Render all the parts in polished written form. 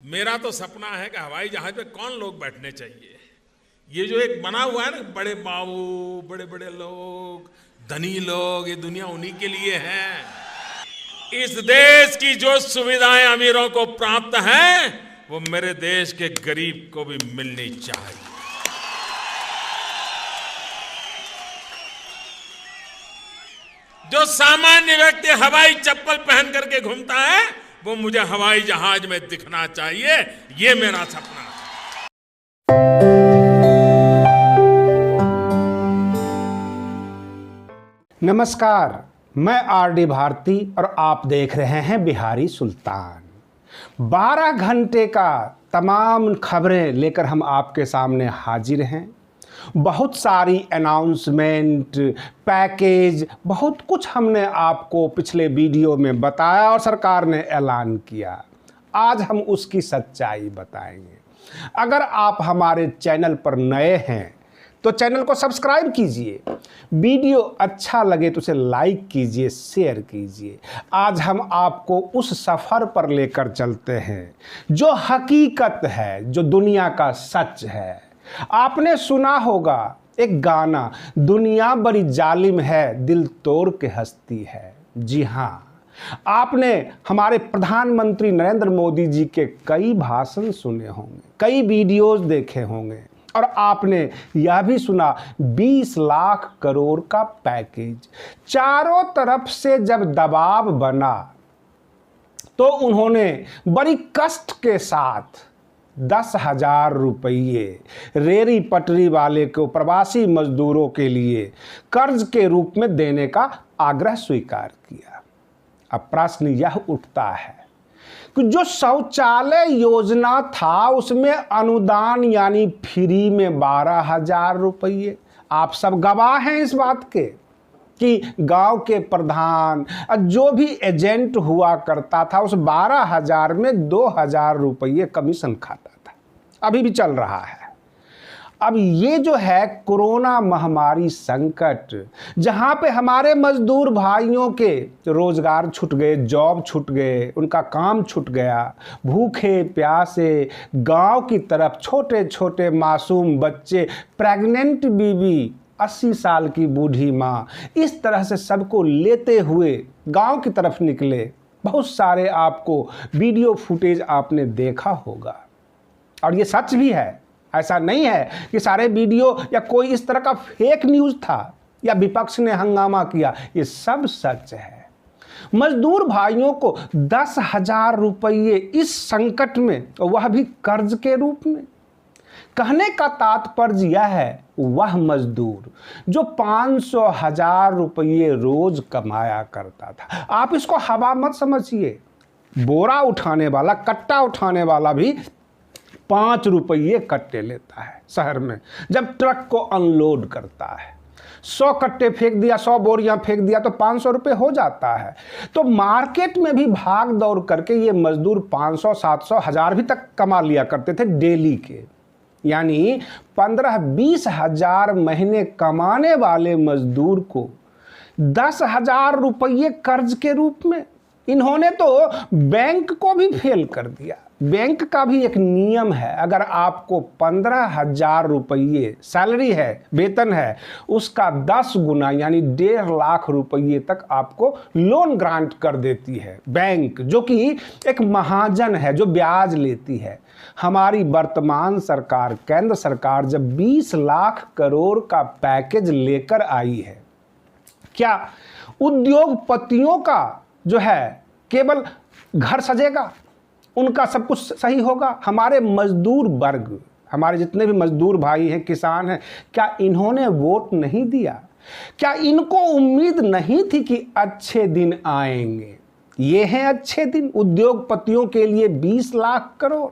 मेरा तो सपना है कि हवाई जहाज पे कौन लोग बैठने चाहिए। ये जो एक बना हुआ है ना, बड़े बाबू, बड़े बड़े लोग, धनी लोग, ये दुनिया उन्हीं के लिए है। इस देश की जो सुविधाएं अमीरों को प्राप्त हैं, वो मेरे देश के गरीब को भी मिलनी चाहिए। जो सामान्य व्यक्ति हवाई चप्पल पहन करके घूमता है, वो मुझे हवाई जहाज में दिखना चाहिए। ये मेरा सपना है। नमस्कार, मैं आर.डी. भारती और आप देख रहे हैं बिहारी सुल्तान। 12 घंटे का तमाम खबरें लेकर हम आपके सामने हाजिर हैं। बहुत सारी अनाउंसमेंट, पैकेज, बहुत कुछ हमने आपको पिछले वीडियो में बताया और सरकार ने ऐलान किया। आज हम उसकी सच्चाई बताएंगे। अगर आप हमारे चैनल पर नए हैं तो चैनल को सब्सक्राइब कीजिए, वीडियो अच्छा लगे तो उसे लाइक कीजिए, शेयर कीजिए। आज हम आपको उस सफ़र पर लेकर चलते हैं जो हकीकत है, जो दुनिया का सच है। आपने सुना होगा एक गाना, दुनिया बड़ी जालिम है, दिल तोड़ के हंसती है। जी हाँ, आपने हमारे प्रधानमंत्री नरेंद्र मोदी जी के कई भाषण सुने होंगे, कई वीडियोस देखे होंगे और आपने यह भी सुना 20 लाख करोड़ का पैकेज। चारों तरफ से जब दबाव बना तो उन्होंने बड़ी कष्ट के साथ 10,000 रुपये रेरी पटरी वाले को, प्रवासी मजदूरों के लिए कर्ज के रूप में देने का आग्रह स्वीकार किया। अब प्रश्न यह उठता है कि जो शौचालय योजना था उसमें अनुदान यानी फ्री में 12,000 रुपये। आप सब गवाह हैं इस बात के कि गांव के प्रधान जो भी एजेंट हुआ करता था उस 12,000 में 2,000 रुपये कमीशन खाता था। अभी भी चल रहा है। अब ये जो है कोरोना महामारी संकट, जहाँ पे हमारे मजदूर भाइयों के रोजगार छूट गए, जॉब छूट गए, उनका काम छूट गया, भूखे प्यासे गांव की तरफ छोटे छोटे मासूम बच्चे, प्रेग्नेंट बीबी, 80 साल की बूढ़ी माँ, इस तरह से सबको लेते हुए गांव की तरफ निकले। बहुत सारे आपको वीडियो फुटेज आपने देखा होगा और ये सच भी है। ऐसा नहीं है कि सारे वीडियो या कोई इस तरह का फेक न्यूज़ था या विपक्ष ने हंगामा किया। ये सब सच है। मजदूर भाइयों को 10,000 रुपये इस संकट में, वह भी कर्ज के रूप में। कहने का तात्पर्य यह है, वह मजदूर जो 500,000 रुपये रोज कमाया करता था, आप इसको हवा मत समझिए। बोरा उठाने वाला, कट्टा उठाने वाला भी 5 रुपये कट्टे लेता है शहर में। जब ट्रक को अनलोड करता है, 100 कट्टे फेंक दिया, 100 बोरियां फेंक दिया तो 500 रुपये हो जाता है। तो मार्केट में भी भाग दौड़ करके ये मजदूर 500, 700, 1000 भी तक कमा लिया करते थे डेली के। यानी 15-20 हजार महीने कमाने वाले मजदूर को 10,000 रुपये कर्ज के रूप में। इन्होंने तो बैंक को भी फेल कर दिया। बैंक का भी एक नियम है, अगर आपको 15,000 रुपये सैलरी है, वेतन है, उसका 10 गुना यानी 1.5 लाख रुपये तक आपको लोन ग्रांट कर देती है बैंक, जो कि एक महाजन है जो ब्याज लेती है। हमारी वर्तमान सरकार, केंद्र सरकार जब 20 लाख करोड़ का पैकेज लेकर आई है, क्या उद्योगपतियों का जो है केवल घर सजेगा, उनका सब कुछ सही होगा? हमारे मजदूर वर्ग, हमारे जितने भी मजदूर भाई हैं, किसान हैं, क्या इन्होंने वोट नहीं दिया? क्या इनको उम्मीद नहीं थी कि अच्छे दिन आएंगे? ये हैं अच्छे दिन। उद्योगपतियों के लिए 20 लाख करोड़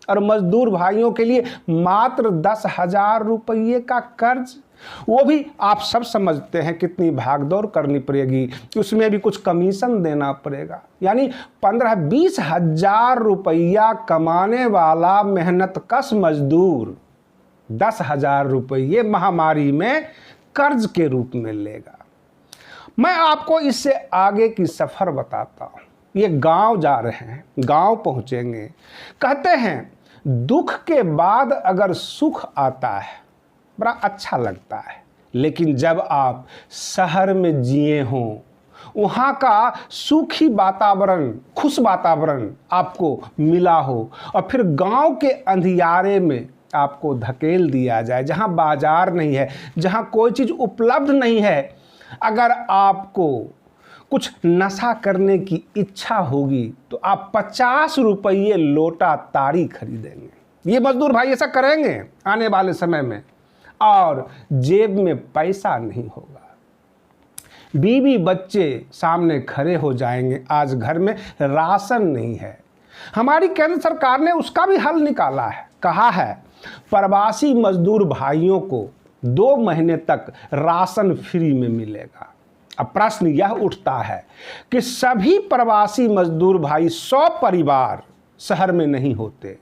और मजदूर भाइयों के लिए मात्र 10,000 रुपये का कर्ज। वो भी आप सब समझते हैं कितनी भागदौड़ करनी पड़ेगी, कि उसमें भी कुछ कमीशन देना पड़ेगा। यानी 15-20 हजार रुपया कमाने वाला मेहनतकश मजदूर 10,000 रुपये महामारी में कर्ज के रूप में लेगा। मैं आपको इससे आगे की सफ़र बताता हूँ। ये गांव जा रहे हैं, गांव पहुंचेंगे। कहते हैं दुख के बाद अगर सुख आता है बड़ा अच्छा लगता है, लेकिन जब आप शहर में जिए हों, वहाँ का सुखी वातावरण, खुश वातावरण आपको मिला हो, और फिर गांव के अंधियारे में आपको धकेल दिया जाए, जहाँ बाजार नहीं है, जहाँ कोई चीज़ उपलब्ध नहीं है, अगर आपको कुछ नशा करने की इच्छा होगी तो आप 50 रुपये लोटा ताड़ी खरीदेंगे। ये मजदूर भाई ऐसा करेंगे आने वाले समय में, और जेब में पैसा नहीं होगा। बीवी बच्चे सामने खड़े हो जाएंगे, आज घर में राशन नहीं है। हमारी केंद्र सरकार ने उसका भी हल निकाला है, कहा है प्रवासी मजदूर भाइयों को 2 महीने तक राशन फ्री में मिलेगा। अब प्रश्न यह उठता है कि सभी प्रवासी मजदूर भाई 100 परिवार शहर में नहीं होते।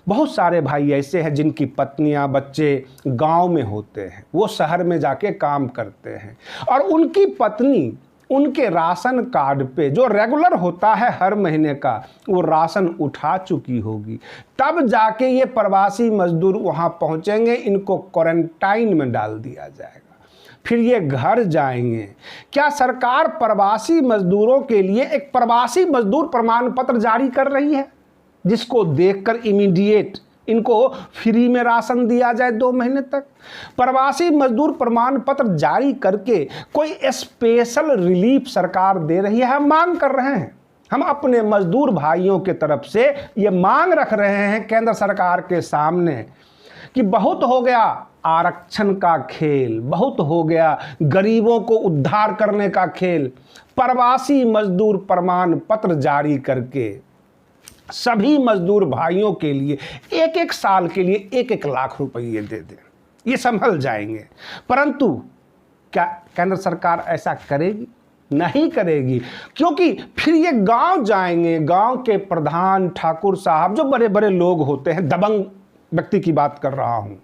बहुत सारे भाई ऐसे हैं जिनकी पत्नियां बच्चे गांव में होते हैं, वो शहर में जाके काम करते हैं, और उनकी पत्नी उनके राशन कार्ड पे जो रेगुलर होता है हर महीने का, वो राशन उठा चुकी होगी। तब जाके ये प्रवासी मजदूर वहाँ पहुँचेंगे, इनको क्वारंटाइन में डाल दिया जाएगा, फिर ये घर जाएंगे। क्या सरकार प्रवासी मजदूरों के लिए एक प्रवासी मजदूर प्रमाण पत्र जारी कर रही है, जिसको देखकर इमीडिएट इनको फ्री में राशन दिया जाए 2 महीने तक? प्रवासी मजदूर प्रमाण पत्र जारी करके कोई स्पेशल रिलीफ सरकार दे रही है? हम मांग कर रहे हैं, हम अपने मजदूर भाइयों के तरफ से ये मांग रख रहे हैं केंद्र सरकार के सामने कि बहुत हो गया आरक्षण का खेल, बहुत हो गया गरीबों को उद्धार करने का खेल। प्रवासी मजदूर प्रमाण पत्र जारी करके सभी मजदूर भाइयों के लिए 1-1 साल के लिए 1-1 लाख रुपये दे दें, ये संभल जाएंगे। परंतु क्या केंद्र सरकार ऐसा करेगी? नहीं करेगी, क्योंकि फिर ये गांव जाएंगे, गांव के प्रधान ठाकुर साहब, जो बड़े बड़े लोग होते हैं, दबंग व्यक्ति की बात कर रहा हूं,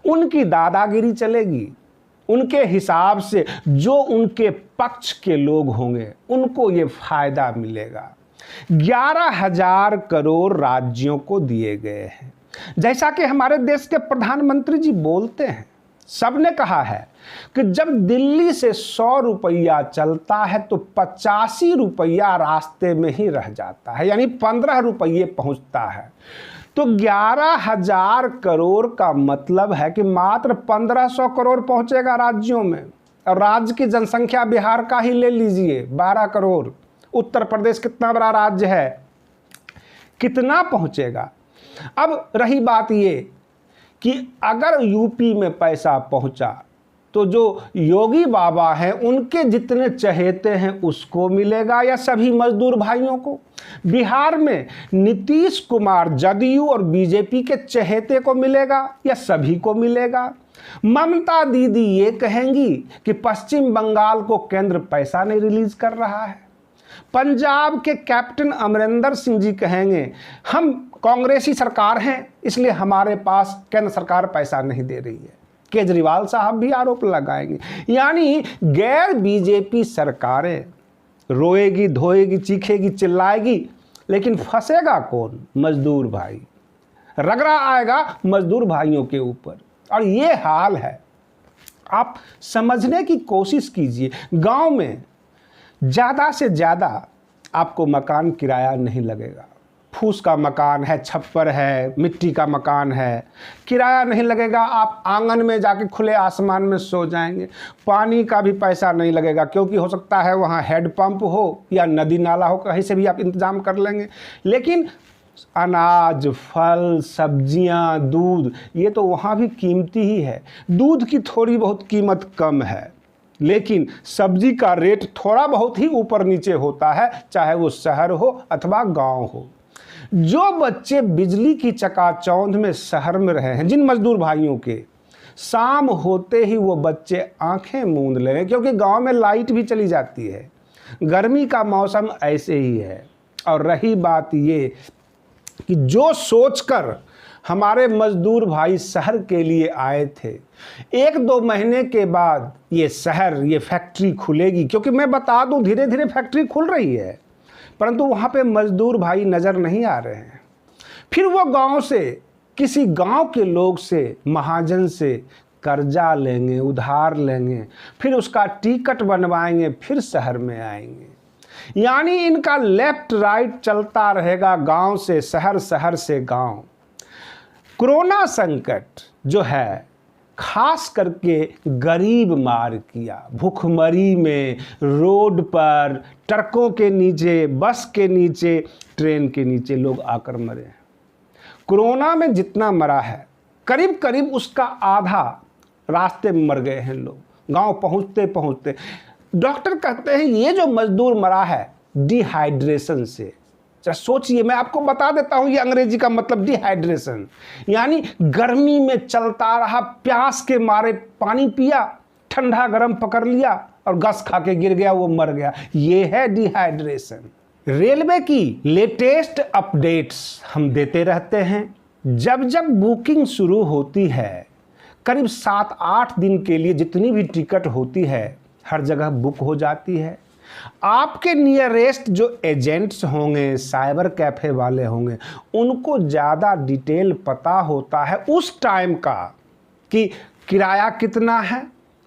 उनकी दादागिरी चलेगी। उनके हिसाब से जो उनके पक्ष के लोग होंगे उनको ये फायदा मिलेगा। 11,000 करोड़ राज्यों को दिए गए हैं, जैसा कि हमारे देश के प्रधानमंत्री जी बोलते हैं। सबने कहा है कि जब दिल्ली से 100 रुपया चलता है तो 85 रुपया रास्ते में ही रह जाता है, यानी 15 रुपये पहुंचता है। तो 11,000 करोड़ का मतलब है कि मात्र 1500 करोड़ पहुंचेगा राज्यों में। और राज्य की जनसंख्या बिहार का ही ले लीजिए, 12 करोड़। उत्तर प्रदेश कितना बड़ा राज्य है, कितना पहुंचेगा? अब रही बात ये कि अगर यूपी में पैसा पहुंचा तो जो योगी बाबा हैं उनके जितने चहेते हैं उसको मिलेगा या सभी मजदूर भाइयों को? बिहार में नीतीश कुमार, जदयू और बीजेपी के चहेते को मिलेगा या सभी को मिलेगा? ममता दीदी ये कहेंगी कि पश्चिम बंगाल को केंद्र पैसा नहीं रिलीज कर रहा है। पंजाब के कैप्टन अमरिंदर सिंह जी कहेंगे हम कांग्रेसी सरकार हैं इसलिए हमारे पास केंद्र सरकार पैसा नहीं दे रही है। केजरीवाल साहब भी आरोप लगाएंगे। यानी गैर बीजेपी सरकारें रोएगी, धोएगी, चीखेगी, चिल्लाएगी, लेकिन फंसेगा कौन? मजदूर भाई। रगड़ा आएगा मजदूर भाइयों के ऊपर, और ये हाल है। आप समझने की कोशिश कीजिए, गांव में ज़्यादा से ज़्यादा आपको मकान किराया नहीं लगेगा। फूस का मकान है, छप्पर है, मिट्टी का मकान है, किराया नहीं लगेगा। आप आंगन में जाके खुले आसमान में सो जाएंगे। पानी का भी पैसा नहीं लगेगा, क्योंकि हो सकता है वहाँ हैंडपंप हो या नदी नाला हो, कहीं से भी आप इंतज़ाम कर लेंगे। लेकिन अनाज, फल, सब्जियाँ, दूध, ये तो वहाँ भी कीमती ही है। दूध की थोड़ी बहुत कीमत कम है, लेकिन सब्जी का रेट थोड़ा बहुत ही ऊपर नीचे होता है, चाहे वो शहर हो अथवा गांव हो। जो बच्चे बिजली की चकाचौंध में शहर में रहे हैं, जिन मजदूर भाइयों के, शाम होते ही वो बच्चे आंखें मूंद लेंगे, क्योंकि गांव में लाइट भी चली जाती है। गर्मी का मौसम ऐसे ही है। और रही बात ये कि जो सोचकर हमारे मजदूर भाई शहर के लिए आए थे, 1-2 महीने के बाद ये शहर, ये फैक्ट्री खुलेगी, क्योंकि मैं बता दूं धीरे धीरे फैक्ट्री खुल रही है। परंतु वहाँ पे मजदूर भाई नज़र नहीं आ रहे हैं। फिर वो गांव से, किसी गांव के लोग से, महाजन से कर्जा लेंगे, उधार लेंगे, फिर उसका टिकट बनवाएंगे, फिर शहर में आएंगे। यानी इनका लेफ्ट राइट चलता रहेगा, गांव से शहर, शहर से गांव। कोरोना संकट जो है खास करके गरीब मार किया। भूखमरी में, रोड पर, ट्रकों के नीचे, बस के नीचे, ट्रेन के नीचे लोग आकर मरे हैं। कोरोना में जितना मरा है करीब करीब उसका आधा रास्ते में मर गए हैं लोग, गांव पहुंचते पहुंचते। डॉक्टर कहते हैं ये जो मजदूर मरा है डिहाइड्रेशन से। सोचिए, मैं आपको बता देता हूं ये अंग्रेजी का मतलब डिहाइड्रेशन, यानी गर्मी में चलता रहा, प्यास के मारे पानी पिया, ठंडा गर्म पकड़ लिया और गस खा के गिर गया, वो मर गया। ये है डिहाइड्रेशन। रेलवे की लेटेस्ट अपडेट्स हम देते रहते हैं। जब जब बुकिंग शुरू होती है, करीब 7-8 दिन के लिए जितनी भी टिकट होती है हर जगह बुक हो जाती है। आपके नियरेस्ट जो एजेंट्स होंगे, साइबर कैफ़े वाले होंगे, उनको ज़्यादा डिटेल पता होता है उस टाइम का कि किराया कितना है,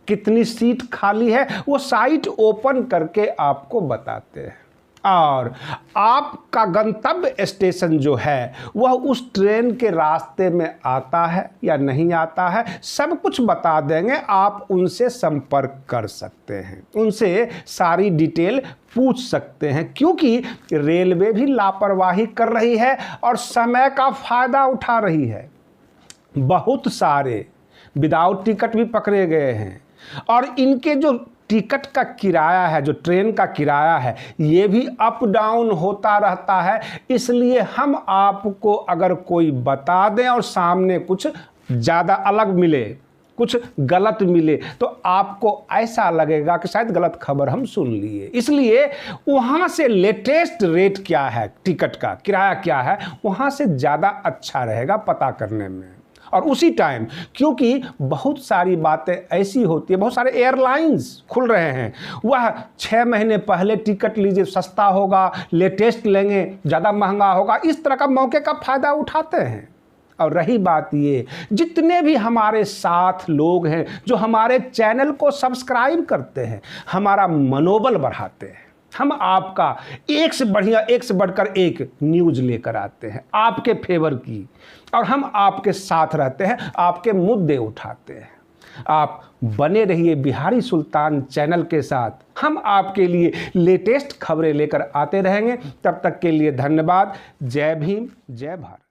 कितनी सीट खाली है। वो साइट ओपन करके आपको बताते हैं और आपका गंतव्य स्टेशन जो है वह उस ट्रेन के रास्ते में आता है या नहीं आता है, सब कुछ बता देंगे। आप उनसे संपर्क कर सकते हैं, उनसे सारी डिटेल पूछ सकते हैं, क्योंकि रेलवे भी लापरवाही कर रही है और समय का फ़ायदा उठा रही है। बहुत सारे विदाउट टिकट भी पकड़े गए हैं और इनके जो टिकट का किराया है, जो ट्रेन का किराया है, ये भी अप डाउन होता रहता है। इसलिए हम आपको अगर कोई बता दें और सामने कुछ ज़्यादा अलग मिले, कुछ गलत मिले, तो आपको ऐसा लगेगा कि शायद गलत खबर हम सुन लिए। इसलिए वहाँ से लेटेस्ट रेट क्या है, टिकट का किराया क्या है, वहाँ से ज़्यादा अच्छा रहेगा पता करने में। और उसी टाइम, क्योंकि बहुत सारी बातें ऐसी होती है, बहुत सारे एयरलाइंस खुल रहे हैं, वह 6 महीने पहले टिकट लीजिए सस्ता होगा, लेटेस्ट लेंगे ज़्यादा महंगा होगा, इस तरह का मौके का फ़ायदा उठाते हैं। और रही बात ये, जितने भी हमारे साथ लोग हैं जो हमारे चैनल को सब्सक्राइब करते हैं, हमारा मनोबल बढ़ाते हैं। हम आपका एक से बढ़िया, एक से बढ़कर एक न्यूज़ लेकर आते हैं आपके फेवर की, और हम आपके साथ रहते हैं, आपके मुद्दे उठाते हैं। आप बने रहिए बिहारी सुल्तान चैनल के साथ, हम आपके लिए लेटेस्ट खबरें लेकर आते रहेंगे। तब तक के लिए धन्यवाद। जय भीम, जय भारत।